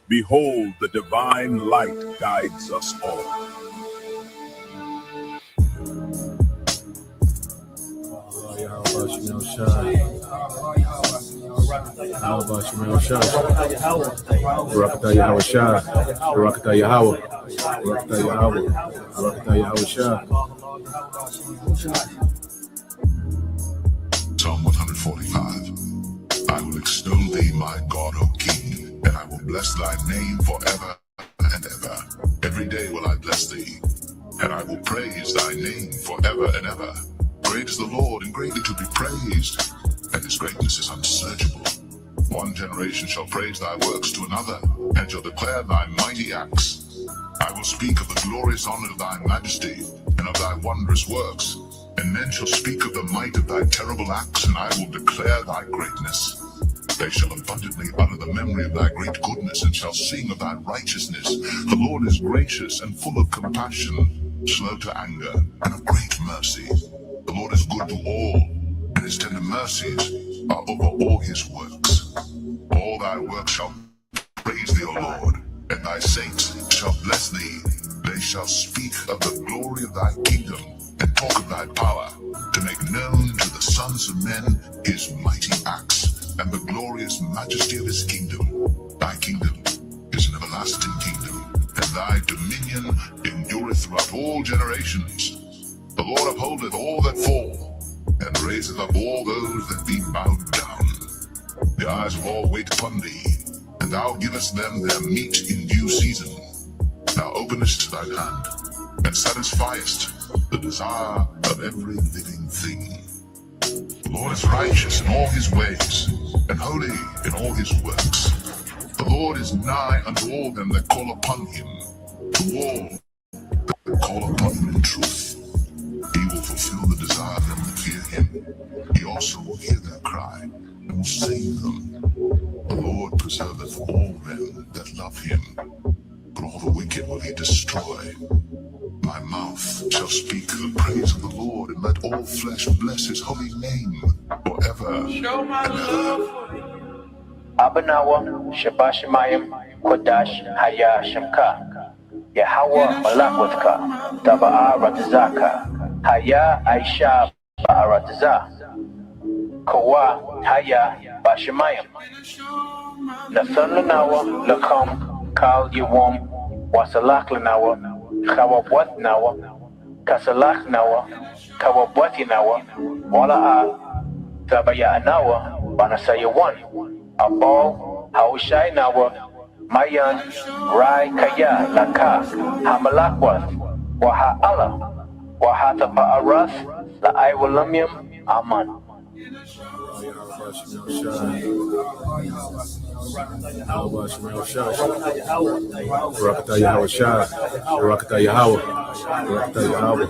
Behold, the divine light guides us all. How about Shemel Shai? How about Shemel Shai? Barakatah Yahweh Shai. Barakatah Yahweh. Barakatah Yahweh. Barakatah Yahweh Shai. Psalm 145. I will extol thee, my God, O King, and I will bless thy name forever and ever. Every day will I bless thee, and I will praise thy name forever and ever. Great is the Lord, and greatly to be praised, and his greatness is unsearchable. One generation shall praise thy works to another, and shall declare thy mighty acts. I will speak of the glorious honor of thy majesty, and of thy wondrous works. And men shall speak of the might of thy terrible acts, and I will declare thy greatness. They shall abundantly utter the memory of thy great goodness, and shall sing of thy righteousness. The Lord is gracious and full of compassion, slow to anger, and of great mercy. The Lord is good to all, and his tender mercies are over all his works. All thy works shall praise thee, O Lord, and thy saints shall bless thee. They shall speak of the glory of thy kingdom, and talk of thy power, to make known to the sons of men his mighty acts, and the glorious majesty of his kingdom. Thy kingdom is an everlasting kingdom, and thy dominion endureth throughout all generations. The Lord upholdeth all that fall, and raiseth up all those that be bowed down. The eyes of all wait upon thee, and thou givest them their meat in due season. Thou openest thine hand, and satisfiest the desire of every living thing. The Lord is righteous in all his ways, and holy in all his works. The Lord is nigh unto all them that call upon him, to all that call upon him in truth. He will fulfill the desire of them that fear him. He also will hear their cry, and will save them. The Lord preserveth all them that love him, but all the wicked will he destroy. My mouth shall speak the praise of the Lord, and let all flesh bless his holy name forever and ever. Abanawa, Shabashimayim, Kodash, Haya, Shemka, Yahweh, Malakwithka, Taba'a, Ratazaka, Haya, Aisha, Ba'arataza, Kawa, Haya, Bashimayim, Nathanlanawa, Lakum, Kal Yawam, Wasalakhlanawa, Khawabwat Nawa, Kasalak Nawa, Kawabwati Nawa, Wala'a, Tabaya Nawa, Banasayawan. Abal, Haushai Nawa, Mayan, Rai Kaya, Laka, Hamalakwath, Waha Allah, Wahata Ba'arath, La Iwalamium, Aman. How about Shemel Shai? Barakatah Yahweh Shai. Barakatah Yahweh. Barakatah Yahweh.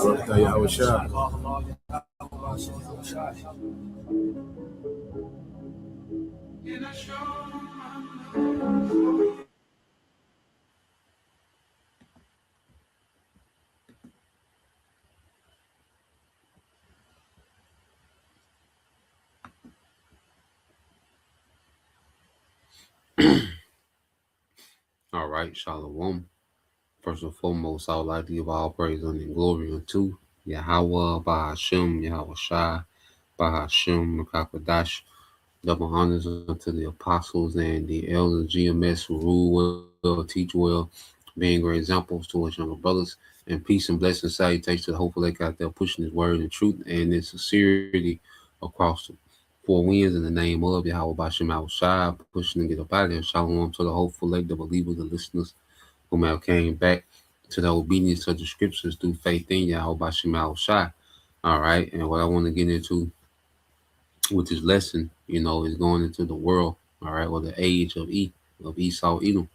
Barakatah Yahweh Shai. All right, Shalom. First and foremost, I would like to give all praise and glory unto Yahweh, Bahashem, Yahweh Shai, Bahashem, Makakwadash. Double honors unto the apostles and the elders, GMS, who rule well, teach well, being great examples to us younger brothers. And peace and blessing salutations to the hopeful lake out there pushing his word and truth and his sincerity across the four winds in the name of Yahweh Bashem Al Shai, pushing to get up out of there. Shalom to the hopeful lake, the believers, the listeners whom have came back to the obedience of the scriptures through faith in Yahweh Bashem Al Shai. All right, and what I want to get into with this lesson, is going into the world, all right, or the age of Esau, Edom.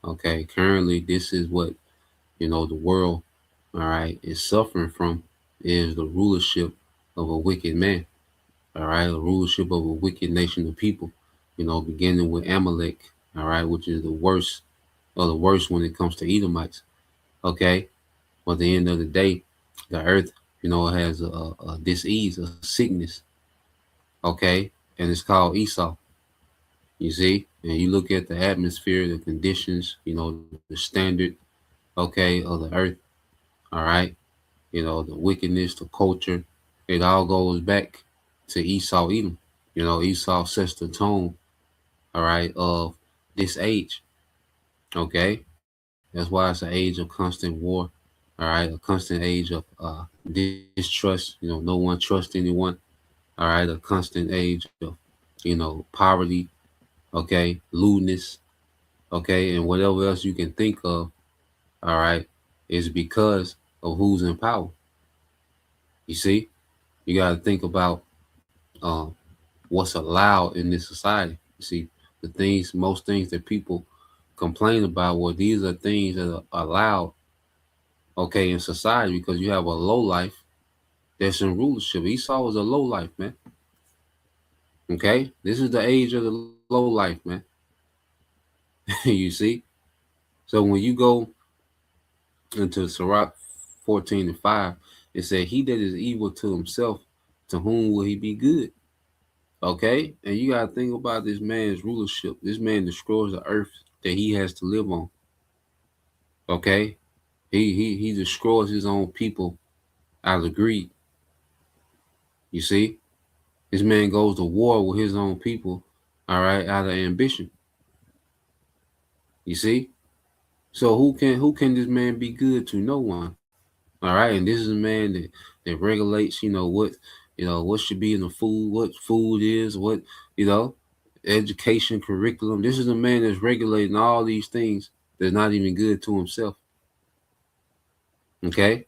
Okay, currently this is what the world, all right, is suffering from is the rulership of a wicked man, all right, the rulership of a wicked nation of people, beginning with Amalek, all right, which is the worst of the worst when it comes to Edomites. Okay, but at the end of the day, the earth, has a disease, a sickness, okay, and it's called Esau. You see, and you look at the atmosphere, the conditions, the standard, okay, of the earth. All right, the wickedness, the culture, it all goes back to Esau, Edom. Esau sets the tone, all right, of this age. Okay, that's why it's an age of constant war. All right, a constant age of distrust. No one trusts anyone. All right, a constant age of poverty. Okay, lewdness. Okay, and whatever else you can think of. All right, is because of who's in power. You see, you got to think about um, what's allowed in this society. You see, most things that people complain about, well, these are things that are allowed, okay, in society because you have a low life that's in rulership. Esau was a low life, man. Okay, this is the age of the low life, man. You see, so when you go into Sirach 14:5, it said, "He that is evil to himself, to whom will he be good?" Okay, and you gotta think about this man's rulership. This man destroys the earth that he has to live on. Okay, he destroys his own people out of greed. You see, this man goes to war with his own people. All right, out of ambition. You see, so who can this man be good to? No one. All right, and this is a man that regulates. What should be in the food, what food is, what you know, education curriculum. This is a man that's regulating all these things that's not even good to himself. Okay,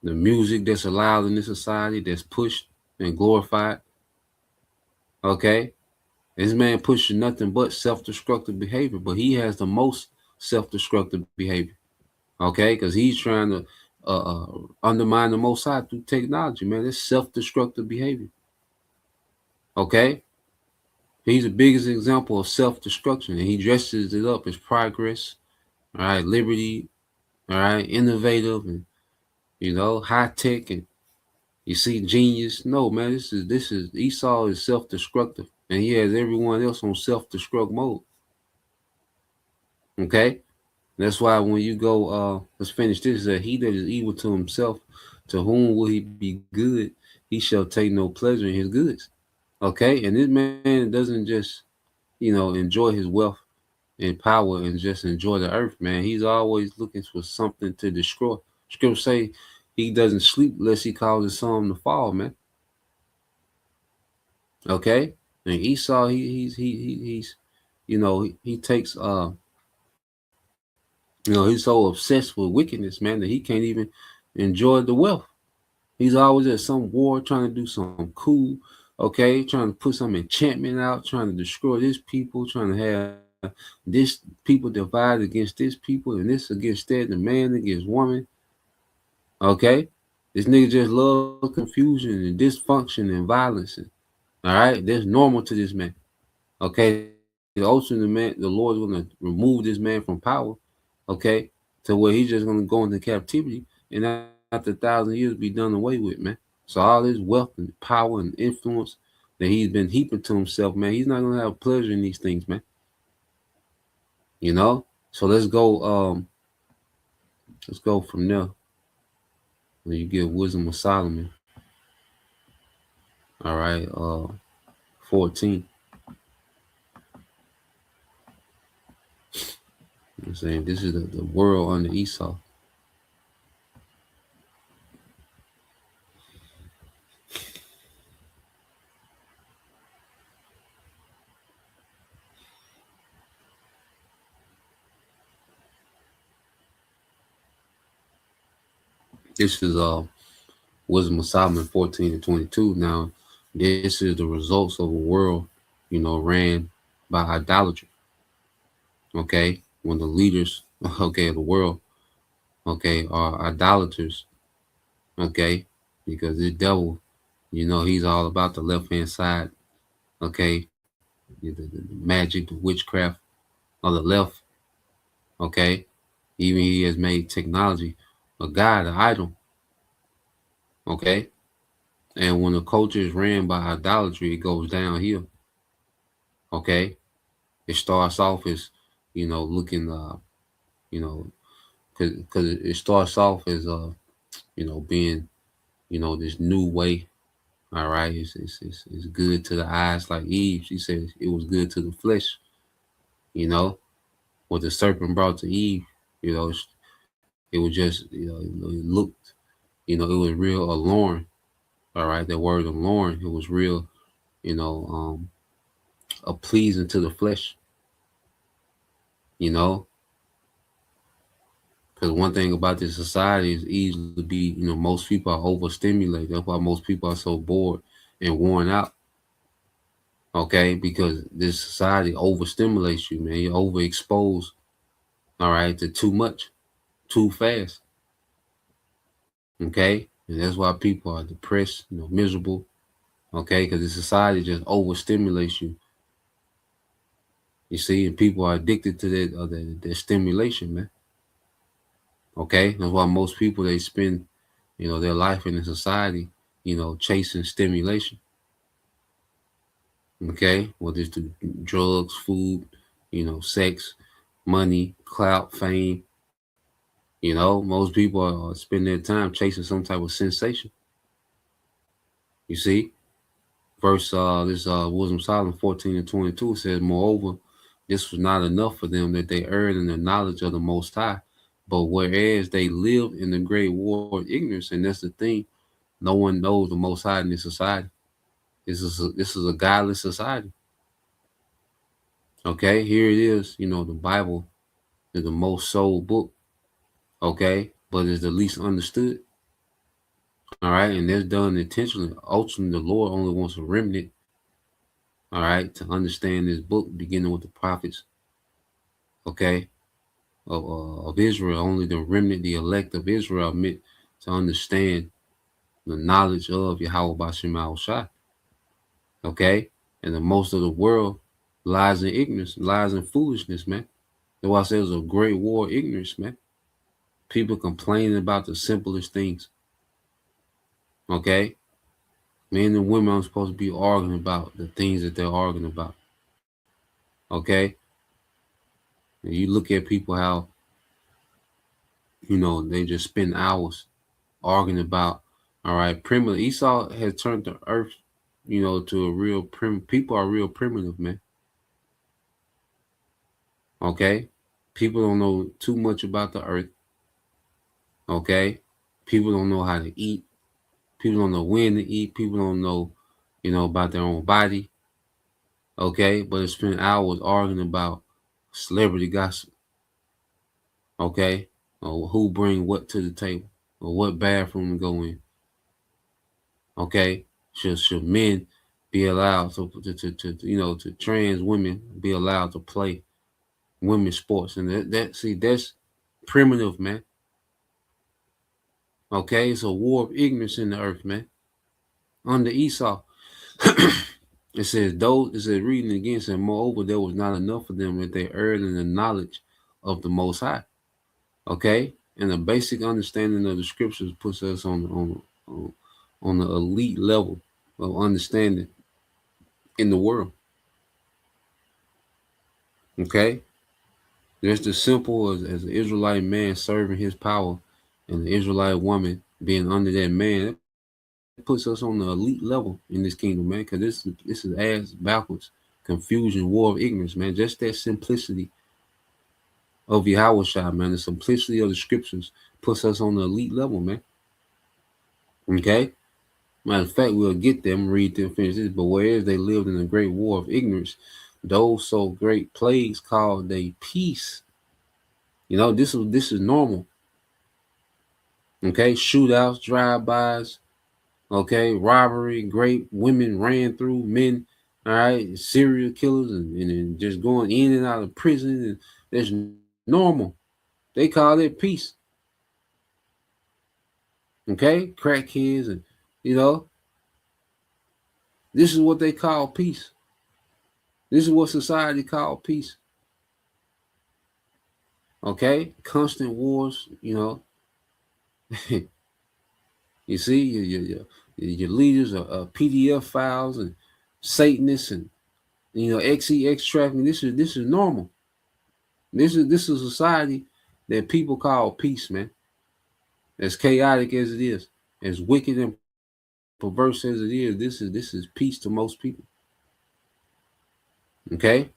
the music that's allowed in this society that's pushed and glorified. Okay, this man pushing nothing but self-destructive behavior, but he has the most self-destructive behavior. Okay, because he's trying to undermine the Most High through technology, man. It's self-destructive behavior. Okay, he's the biggest example of self-destruction, and he dresses it up as progress, all right, liberty, all right, innovative, and high tech, and you see genius. No, man, this is Esau is self-destructive, and he has everyone else on self-destruct mode. Okay, that's why when you go, let's finish this. That he that is evil to himself, to whom will he be good? He shall take no pleasure in his goods. Okay, and this man doesn't just enjoy his wealth and power and just enjoy the earth, man. He's always looking for something to destroy. Scripture say he doesn't sleep unless he causes some to fall, man. Okay, and Esau, he takes he's so obsessed with wickedness, man, that he can't even enjoy the wealth. He's always at some war trying to do something cool, okay, trying to put some enchantment out, trying to destroy this people, trying to have this people divided against this people and this against that, the man against woman. Okay, this nigga just love confusion and dysfunction and violence. All right, that's normal to this man. Okay, the Lord is going to remove this man from power. Okay, to where he's just going to go into captivity, and after 1,000 years be done away with, man. So all this wealth and power and influence that he's been heaping to himself, man, he's not going to have pleasure in these things, man. So let's go from there. When you get Wisdom of Solomon. All right, 14. I'm saying this is the world under Esau. This is Wisdom of Solomon 14-22. Now, this is the results of a world, ran by idolatry. Okay, when the leaders, okay, of the world, okay, are idolaters. Okay, because the devil, he's all about the left-hand side. Okay, the magic, the witchcraft on the left. Okay, even he has made technology a god, an idol. Okay, and when the culture is ran by idolatry, it goes downhill. Okay, It starts off as, looking, you know, because it starts off as, being, this new way. All right, it's good to the eyes, like Eve. She says it was good to the flesh. What the serpent brought to Eve. It was just, it looked, it was real alluring. All right, that word alluring, it was real, you know, a pleasing to the flesh. Because one thing about this society is easily to be, most people are overstimulated. That's why most people are so bored and worn out. Okay, because this society overstimulates you, man. You're overexposed, all right, to too much, too fast. Okay, and that's why people are depressed, miserable. Okay, because the society just overstimulates you. You see, and people are addicted to that stimulation, man. Okay, that's why most people, they spend, their life in the society, chasing stimulation. Okay, whether it's the drugs, food, sex, money, clout, fame. Most people are spend their time chasing some type of sensation. You see, verse this Wisdom Solomon 14:22 says, moreover, this was not enough for them that they erred in the knowledge of the Most High, but whereas they lived in the great war of ignorance, and that's the thing, no one knows the Most High in this society. This is a godless society. Okay, here it is. The Bible is the most sold book. Okay, but it's the least understood. All right, and that's done intentionally. Ultimately, the Lord only wants a remnant. All right, to understand this book, beginning with the prophets. Okay, of Israel, only the remnant, the elect of Israel, meant to understand the knowledge of Yahweh B'Shem Al-Shai. Okay, and the most of the world lies in ignorance, lies in foolishness, man. That's why I say it was a great war of ignorance, man. People complaining about the simplest things. Okay, men and women are supposed to be arguing about the things that they're arguing about. Okay, and you look at people how, they just spend hours arguing about. All right, primitive. Esau has turned the earth, to a real people are real primitive, man. Okay, people don't know too much about the earth. Okay, people don't know how to eat. People don't know when to eat. People don't know, about their own body. Okay, but it's spent hours arguing about celebrity gossip. Okay, or who bring what to the table, or what bathroom to go in. Okay, should men be allowed to trans women be allowed to play women's sports? And that's primitive, man. Okay, it's a war of ignorance in the earth, man. Under Esau. It says, reading again, said, moreover, there was not enough for them that they erred in the knowledge of the Most High. Okay, and the basic understanding of the scriptures puts us on the elite level of understanding in the world. Okay, just as simple as the Israelite man serving his power and the Israelite woman being under that man. It puts us on the elite level in this kingdom, man, because this is ass backwards, confusion, war of ignorance, man. Just that simplicity of Yahushua, man, the simplicity of the scriptures puts us on the elite level, man. Okay? Matter of fact, we'll get them, read them, finish this. But whereas they lived in a great war of ignorance, those so great plagues called they peace. This is normal. Okay? Shootouts, drive-bys. Okay, robbery, great women ran through, men, all right, serial killers and just going in and out of prison. And that's normal. They call it peace. Okay, crackheads, and this is what they call peace. This is what society called peace. Okay, constant wars, You see, your leaders are PDF files and Satanists and XEX trafficking. This is normal. This is a society that people call peace, man. As chaotic as it is, as wicked and perverse as it is, this is peace to most people. Okay,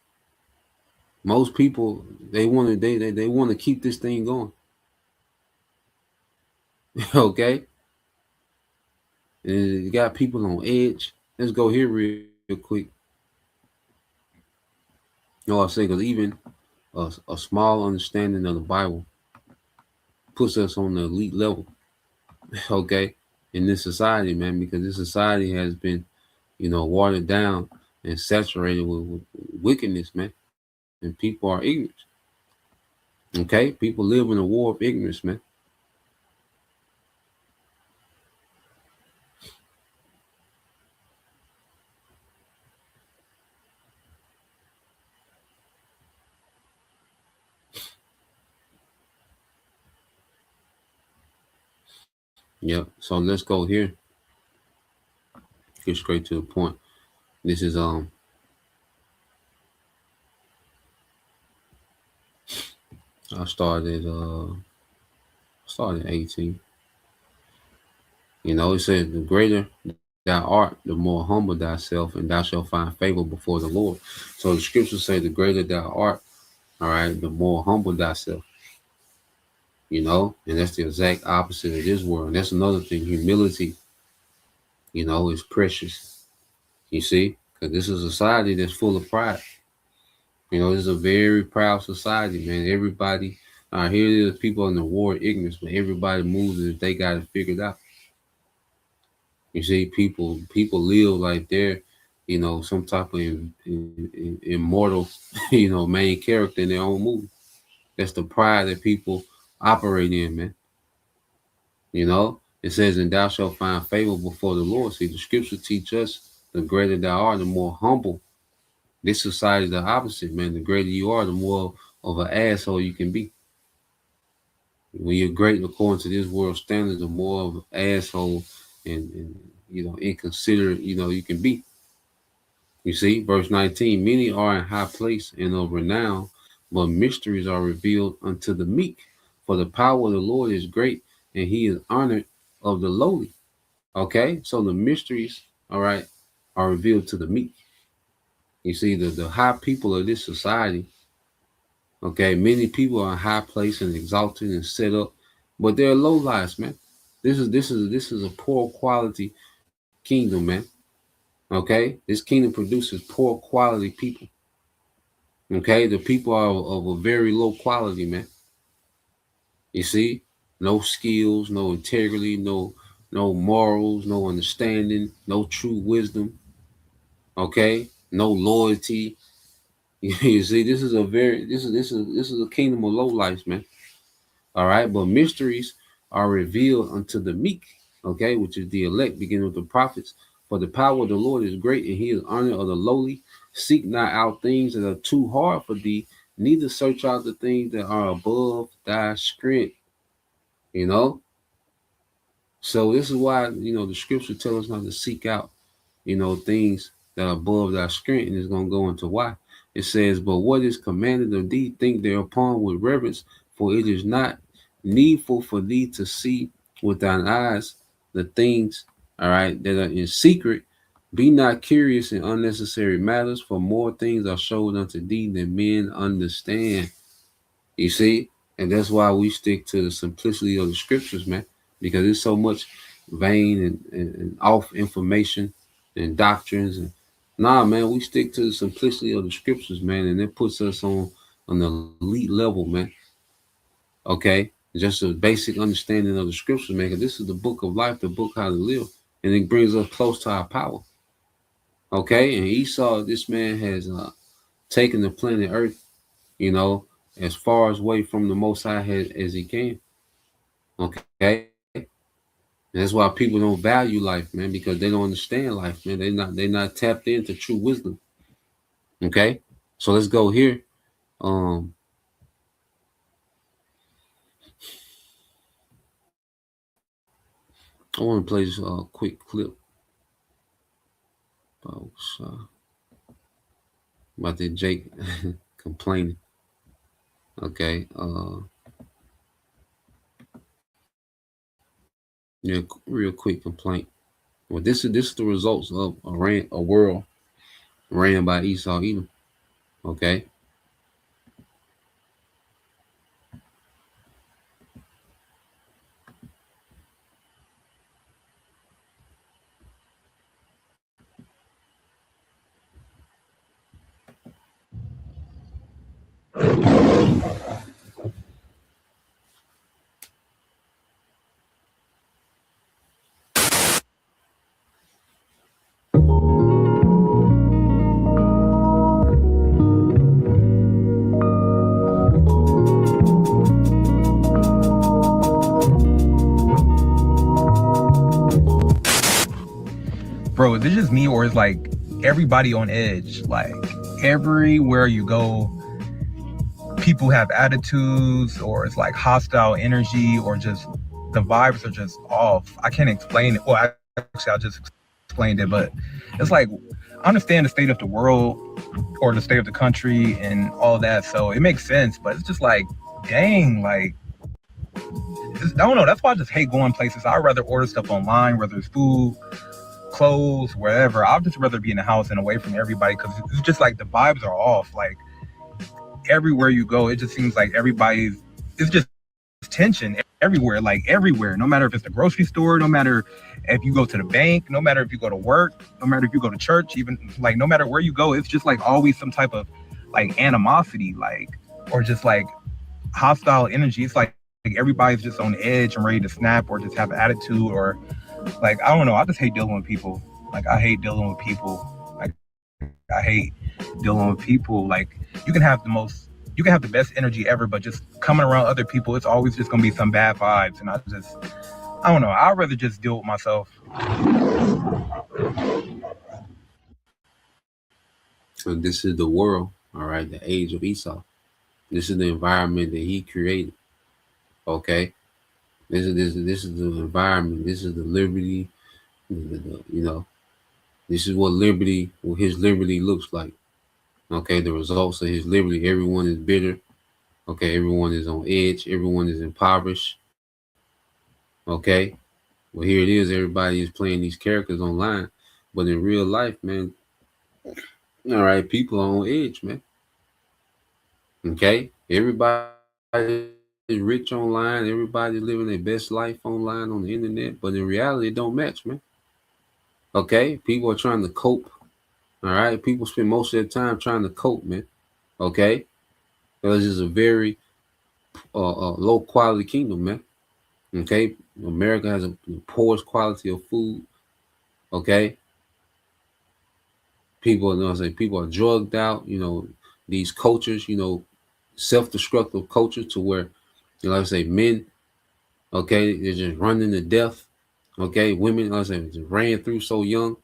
most people they want to they want to keep this thing going. Okay, and you got people on edge. Let's go here real quick. I say because even a small understanding of the Bible puts us on the elite level. Okay, in this society, man, because this society has been, watered down and saturated with wickedness, man, and people are ignorant. Okay, people live in a war of ignorance, man. Yep. So let's go here. Get straight to the point. This is I started 18. It said the greater thou art, the more humble thyself, and thou shalt find favor before the Lord. So the scriptures say the greater thou art, all right, the more humble thyself. And that's the exact opposite of this world. And that's another thing. Humility, is precious. You see, because this is a society that's full of pride. This is a very proud society, man. Everybody, here it is, people in the war of ignorance, but everybody moves as if they got it figured out. You see, people live like they're, some type of immortal, main character in their own movie. That's the pride that people operate in, man. It says, and thou shalt find favor before the Lord. See, the scripture teach us the greater thou art, the more humble. This society is the opposite, man. The greater you are, the more of an asshole you can be. When you're great according to this world standard, the more of an asshole and inconsiderate, you can be. You see, verse 19, many are in high place and of renown, but mysteries are revealed unto the meek. For the power of the Lord is great, and he is honored of the lowly. Okay, so the mysteries, all right, are revealed to the meek. You see, the high people of this society, okay, many people are in high place and exalted and set up, but they're low lives, man. This is a poor quality kingdom, man. Okay, this kingdom produces poor quality people. Okay, the people are of a very low quality, man. You see, no skills, no integrity, no morals, no understanding, no true wisdom. Okay, no loyalty. You see, this is a kingdom of low lives, man. All right, but mysteries are revealed unto the meek. Okay, which is the elect, beginning with the prophets. For the power of the Lord is great, and he is honored of the lowly. Seek not out things that are too hard for thee, neither search out the things that are above thy strength. So this is why the scripture tells us not to seek out things that are above thy strength, and it's going to go into why. It says, but what is commanded of thee, think thereupon with reverence, for it is not needful for thee to see with thine eyes the things, all right, that are in secret. Be not curious in unnecessary matters, for more things are showed unto thee than men understand. You see? And that's why we stick to the simplicity of the scriptures, man, because there's so much vain and off information and doctrines. And man, we stick to the simplicity of the scriptures, man, and it puts us on the elite level, man. Okay? Just a basic understanding of the scriptures, man, because this is the book of life, the book how to live, and it brings us close to our power. Okay? And Esau, this man has taken the planet Earth, as far away from the Most High as he can. Okay, and that's why people don't value life, man, because they don't understand life, man. They're not tapped into true wisdom. Okay, so let's go here. I want to play this quick clip. about the Jake complaining. Okay. Yeah, real quick complaint. Well, this is the results of a world ran by Esau Edom. Okay. Bro, is it just me or is like everybody on edge? Like everywhere you go, people have attitudes or it's like hostile energy or just the vibes are just off. I can't explain it. Well, actually, I just explained it, but it's like I understand the state of the world or the state of the country and all that, so it makes sense. But it's just like, dang, like I don't know. That's why I just hate going places. I'd rather order stuff online, whether it's food, clothes, wherever. I'd just rather be in the house and away from everybody because it's just like the vibes are off. Like everywhere you go, it just seems like it's just tension everywhere, like everywhere. No matter if it's the grocery store, no matter if you go to the bank, no matter if you go to work, no matter if you go to church, even like no matter where you go, it's just like always some type of like animosity, like or just like hostile energy. It's like everybody's just on edge and ready to snap or just have an attitude or like I don't know. I just hate dealing with people. Like I hate dealing with people. Like I hate dealing with people. Like you can have the best energy ever, but just coming around other people, it's always just gonna be some bad vibes. And I don't know. I'd rather just deal with myself. So this is the world, all right, the age of Esau. This is the environment that he created. Okay. This is the environment. This is the liberty. This is what his liberty looks like. Okay, the results of his liberty. Everyone is bitter. Okay, everyone is on edge. Everyone is impoverished. Okay, well here it is. Everybody is playing these characters online, but in real life, man, all right, people are on edge, man. Okay, everybody is rich online. Everybody living their best life online on the internet, but in reality, it don't match, man. Okay, people are trying to cope. All right, people spend most of their time trying to cope, man. Okay, because it's a very low quality kingdom, man. Okay, America has the poorest quality of food. Okay, people are drugged out. These cultures, self-destructive culture to where, like I say, men, okay, they're just running to death. Okay, women, like I say, just ran through so young.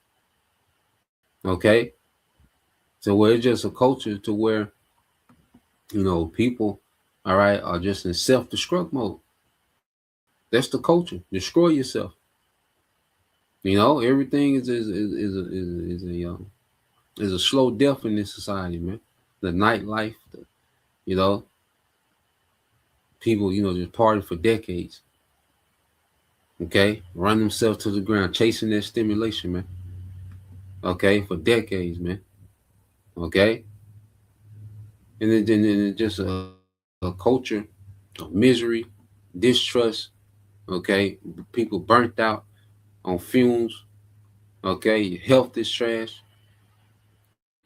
Okay, so where it's just a culture to where, people, all right, are just in self-destruct mode. That's the culture. Destroy yourself. Everything is a slow death in this society, man. The nightlife, people, just party for decades. Okay, run themselves to the ground, chasing that stimulation, man. Okay, for decades, man. Okay, and then it's just a culture of misery, distrust. Okay, people burnt out on fumes. Okay, health is trash.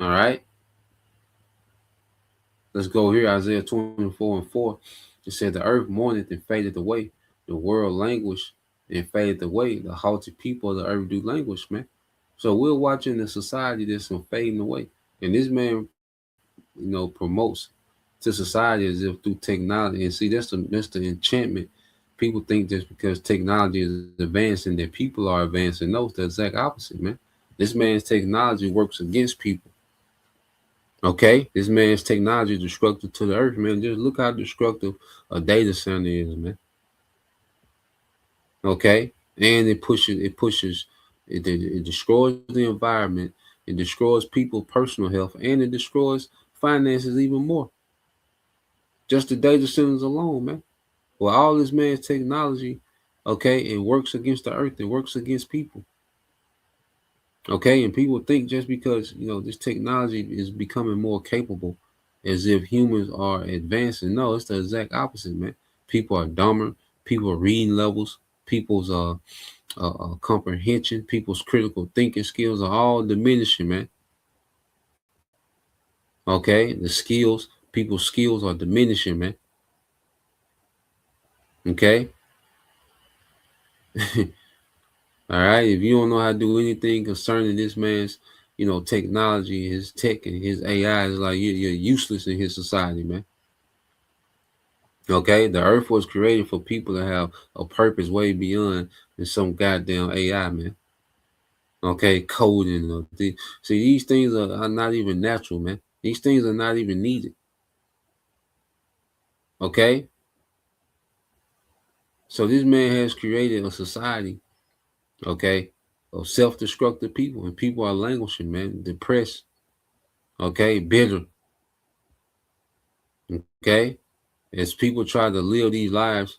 All right. Let's go here. Isaiah 24:4. It said, the earth mourneth and fadeth away. The world languished and fadeth away. The haughty people of the earth do languish, man. So we're watching the society that's fading away. And this man, promotes to society as if through technology. And see, that's the enchantment. People think just because technology is advancing that people are advancing. No, it's the exact opposite, man. This man's technology works against people. Okay, this man's technology is destructive to the earth, man. Just look how destructive a data center is, man. Okay, and it destroys the environment It destroys people's personal health, and it destroys finances even more. Just the data centers alone, man. Well, all this man's technology, okay, it works against the earth. It works against people. Okay, and people think just because this technology is becoming more capable, as if humans are advancing. No, it's the exact opposite, man. People are dumber. People reading levels. People's comprehension, people's critical thinking skills are all diminishing, man. Okay, people's skills are diminishing, man. Okay. All right. If you don't know how to do anything concerning this man's, technology, his tech, and his AI, is like you're useless in his society, man. Okay. The earth was created for people to have a purpose way beyond than some goddamn AI, man. Okay. Coding. See, these things are not even natural, man. These things are not even needed. Okay. So this man has created a society, okay, of self-destructive people, and people are languishing, man, depressed, okay, bitter, okay, as people try to live these lives,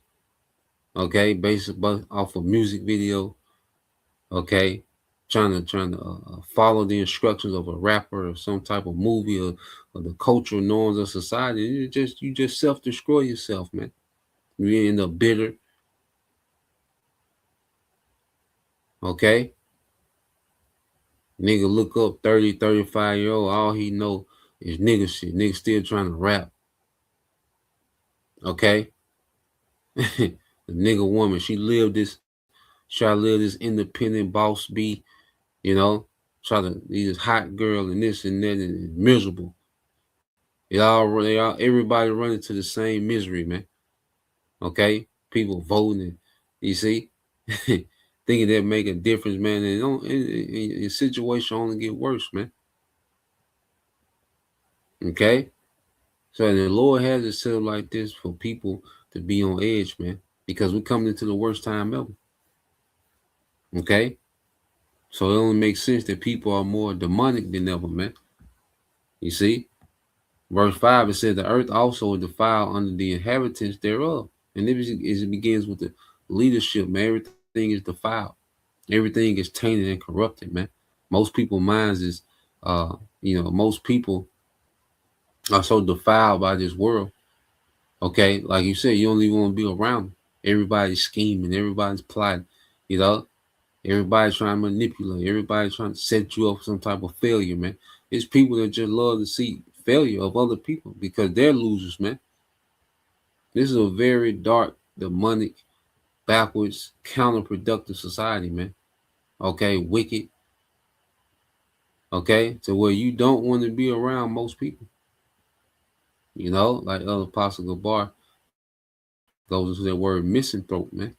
okay, based off of music video, okay, trying to follow the instructions of a rapper or some type of movie or the cultural norms of society. You just self-destroy yourself, man. You end up bitter, okay. Nigga look up 30, 35-year-old, all he know is nigga shit. Nigga still trying to rap. Okay? The nigga woman, she try to live this independent boss be, try to be this hot girl and this and that, and miserable. Everybody running to the same misery, man. Okay? People voting, you see? Thinking that make a difference, man. And the situation only get worse, man. Okay? So the Lord has it set up like this for people to be on edge, man, because we're coming into the worst time ever. Okay? So it only makes sense that people are more demonic than ever, man. You see? Verse 5, it says, the earth also is defiled under the inhabitants thereof. And it begins with the leadership, man. Everything is defiled. Everything is tainted and corrupted, man. Most people's minds is, most people are so defiled by this world. Okay, like you said, you don't even want to be around them. Everybody's scheming, everybody's plotting, everybody's trying to manipulate, everybody's trying to set you up for some type of failure, man. It's people that just love to see failure of other people because they're losers, man. This is a very dark, demonic, backwards, counterproductive society, man. Okay, wicked. Okay, to where you don't want to be around most people. Like Elder Apostle Gabar goes into that word misanthrope, man.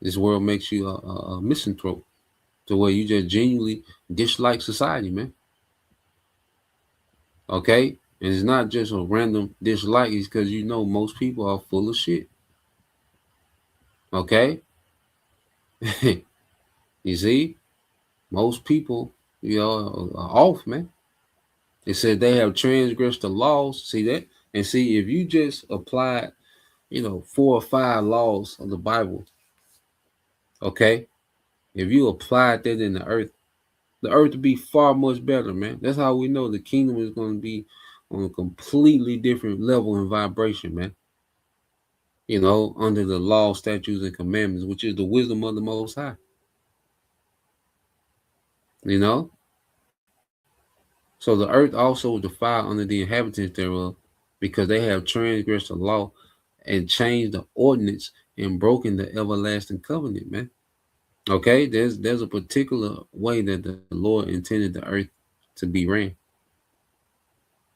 This world makes you a misanthrope to where you just genuinely dislike society, man. Okay? And it's not just a random dislike, it's because most people are full of shit. Okay? You see? Most people, are off, man. It said they have transgressed the laws. See that? And see, if you just apply, 4 or 5 laws of the Bible, okay? If you applied that in the earth would be far much better, man. That's how we know the kingdom is going to be on a completely different level and vibration, man. Under the law, statutes, and commandments, which is the wisdom of the Most High. So the earth also was defiled under the inhabitants thereof, because they have transgressed the law and changed the ordinance and broken the everlasting covenant, man. Okay, there's a particular way that the Lord intended the earth to be ran.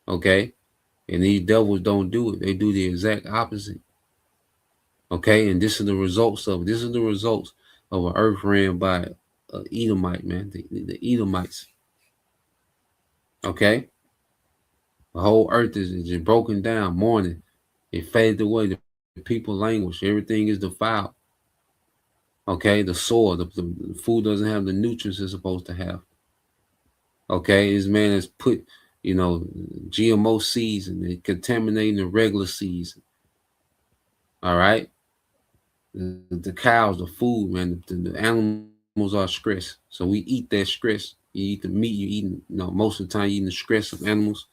Okay, and these devils don't do it; they do the exact opposite. Okay, and this is the results of an earth ran by Edomite, man, the Edomites. Okay, the whole earth is just broken down, mourning. It faded away. The people languish. Everything is defiled. Okay, the soil, the food doesn't have the nutrients it's supposed to have. Okay, this man has put, GMO seeds and they contaminating the regular seeds. All right, the cows, the food, man, the animals are stressed, so we eat that stress. You eat the meat, you eating, most of the time you eating the stress of animals,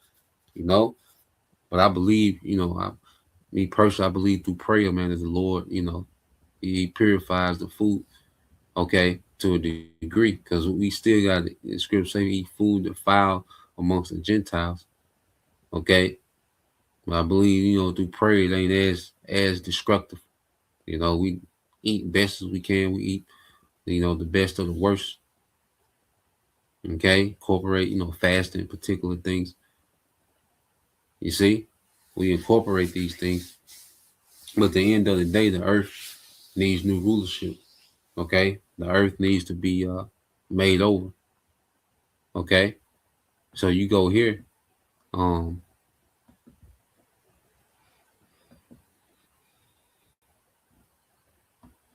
But I believe, me personally, I believe through prayer, man, that the Lord, He purifies the food, okay, to a degree, because we still got the scripture say we eat food defiled amongst the Gentiles, okay. But I believe, through prayer, it ain't as destructive. We eat best as we can. We eat, the best of the worst. Okay, incorporate, fasting, particular things. You see, we incorporate these things. But at the end of the day, the earth needs new rulership. Okay, the earth needs to be made over. Okay, so you go here.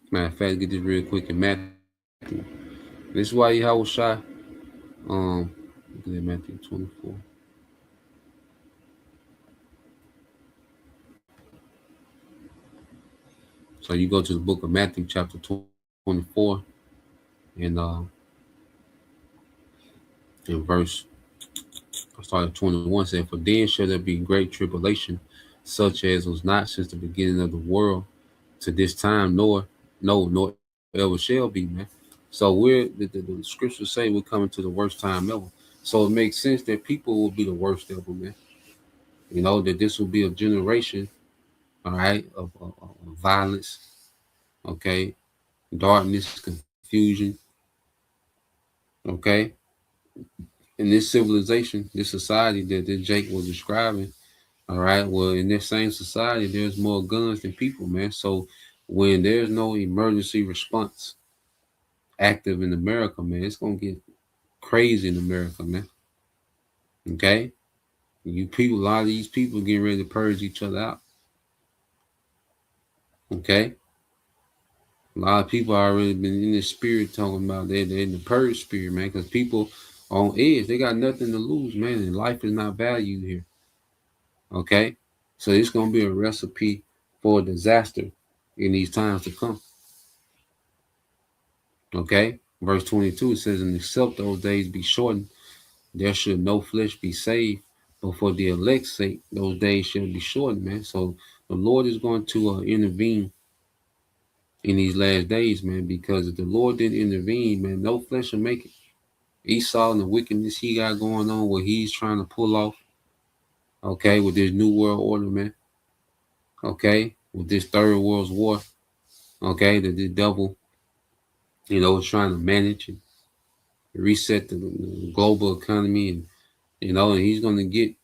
Matter of fact, get this real quick in Matthew. This is why Yahweh Shai. Look at Matthew 24. So you go to the book of Matthew, chapter 24, and in verse, I started 21, saying, "For then shall there be great tribulation, such as was not since the beginning of the world to this time, nor ever shall be," man. So the scriptures say we're coming to the worst time ever. So it makes sense that people will be the worst ever, man. That this will be a generation, all right, of violence, okay, darkness, confusion, okay. In this civilization, this society that Jake was describing, all right, well, in this same society, there's more guns than people, man. So when there's no emergency response active in America, man, it's gonna get crazy in America, man. Okay, a lot of these people getting ready to purge each other out. Okay, a lot of people already been in the spirit talking about they're in the purge spirit, man, because people on edge, they got nothing to lose, man, and life is not valued here. Okay, so it's gonna be a recipe for a disaster in these times to come. Okay, verse 22, it says, "And except those days be shortened, there should no flesh be saved, but for the elect's sake, those days shall be shortened," man. So the Lord is going to intervene in these last days, man, because if the Lord didn't intervene, man, no flesh will make it. Esau and the wickedness he got going on, what he's trying to pull off, okay, with this new world order, man, okay, with this third world war, okay, that the devil, is trying to manage and reset the global economy, and and he's going to get,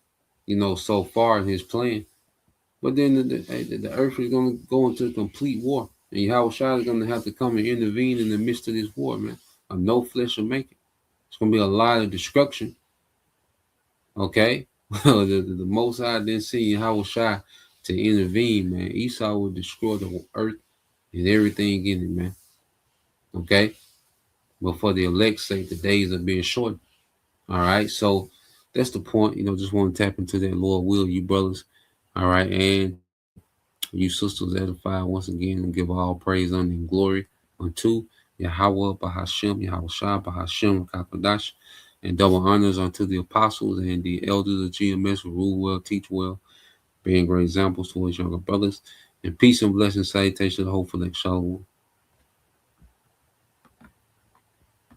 so far in his plan. But then the earth is going to go into a complete war. And Yahweh Shai is going to have to come and intervene in the midst of this war, man. No flesh will make it. It's going to be a lot of destruction. Okay? the Most High didn't see Yahweh Shai to intervene, man. Esau will destroy the earth and everything in it, man. Okay? But for the elect's sake, the days are being shortened. All right? So that's the point. Just want to tap into that, Lord will, you brothers. All right? And you sisters edify once again and give all praise, honor, and glory unto Yahweh Bahashem, Yahweh Shai Bahashem Kakadash, and double honors unto the apostles and the elders of GMS who rule well, teach well, being great examples towards younger brothers. And peace and blessing, salutation, hopeful, like Shalom.